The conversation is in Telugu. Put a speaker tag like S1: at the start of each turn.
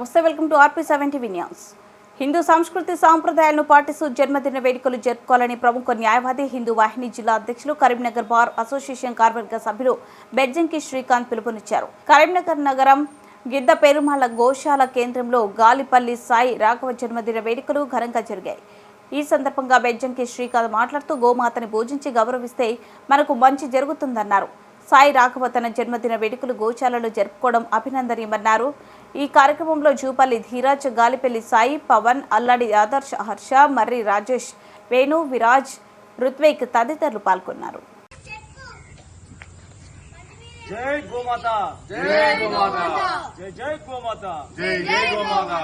S1: నమస్తే, welcome to RP7 TV news. Hindu సంస్కృతి సాంప్రదాయాలను పాటిస్తూ జన్మదిన వేడుకలు జరుపుకోవాలని ప్రముఖ న్యాయవాది హిందూ వాహిని జిల్లా అధ్యక్షులు కరీంనగర్ బార్ అసోసియేషన్ కార్యవర్గ సభ్యులు బెజ్జంకి శ్రీకాంత్ పిలుపునిచ్చారు. కరీంనగర్ నగరం గిద్ద పెరుమాళ గోశాల కేంద్రంలో గాలిపల్లి సాయి రాఘవ జన్మదిన వేడుకలు ఘనంగా జరిగాయి. ఈ సందర్భంగా బెజ్జంకి శ్రీకాంత్ మాట్లాడుతూ గోమాతని పూజించి గౌరవిస్తే మనకు మంచి జరుగుతుందన్నారు. సాయి రాఘవ తన జన్మదిన వేడుకలు గోశాలలో జరుపుకోవడం అభినందనీయమన్నారు. ఈ కార్యక్రమంలో జూపల్లి ధీరాజ్, గాలిపల్లి సాయి, పవన్, అల్లాడి ఆదర్శ్, హర్ష, మర్రి రాజేష్, వేణు, విరాజ్, రుత్వేక్ తదితరులు పాల్గొన్నారు.
S2: జై గోమాత, జై గోమాత, జై జై గోమాత, జై జై గోమాత.